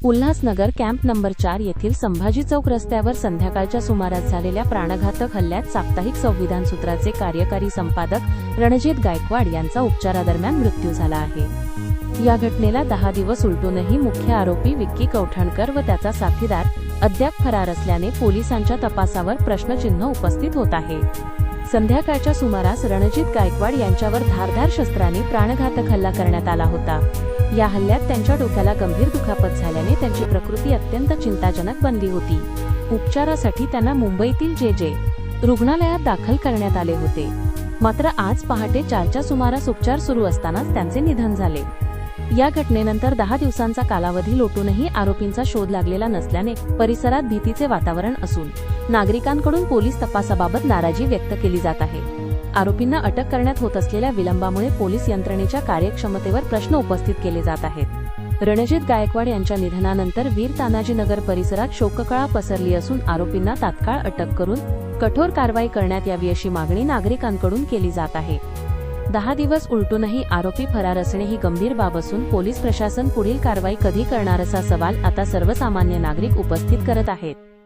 Ulhasnagar camp number 4 येथील संभाजी चौक रस्त्यावर संध्याकाळच्या सुमारास झालेल्या प्राणघातक हल्ल्यात साप्ताहिक संविधान सूत्राचे कार्यकारी संपादक रणजित गायकवाड यांचा उपचारादरम्यान मृत्यू झाला आहे। या घटनेला 10 दिवस उलटूनही मुख्य आरोपी विक्की कौठणकर व त्याचा साथीदार अद्याप फरार असल्याने पोलिसांच्या तपासावर प्रश्नचिन्ह उपस्थित होत आहे। संध्याकाळच्या सुमारास रणजित गायकवाड यांच्यावर धारदार शस्त्राने प्राणघातक हल्ला करण्यात आला होता। या हल्ल्यात त्यांच्या डोक्याला गंभीर दुखापत झाल्याने त्यांची प्रकृती अत्यंत चिंताजनक बनली होती। उपचारासाठी त्यांना मुंबईतील जे रुग्णालयात दाखल करण्यात आले होते। मात्र आज पहाटे 4च्या सुमारास उपचार सुरू असतानाच त्यांचे निधन झाले। या घटनेनंतर 10 दिवसांचा कालावधी लोटूनही आरोपींचा शोध लागलेला नसल्याने परिसरात भीतीचे वातावरण असून नागरिकांकडून पोलीस तपासाबाबत नाराजी व्यक्त केली जात आहे। आरोपींना अटक करण्यात होत असलेल्या विलंबामुळे पोलीस यंत्रणेच्या कार्यक्षमतेवर प्रश्न उपस्थित केले जात आहेत। रणजित गायकवाड यांच्या निधनानंतर वीर तानाजी नगर परिसरात शोककळा पसरली असून आरोपींना तात्काळ अटक करून कठोर कारवाई करण्यात यावी अशी मागणी नागरिकांकडून केली जात आहे। 10 दिवस उलटूनही आरोपी फरार असणे ही गंभीर बाब असून पोलीस प्रशासन पुढील कारवाई कधी करणार असा सवाल आता सर्वसामान्य नागरिक उपस्थित करत आहेत।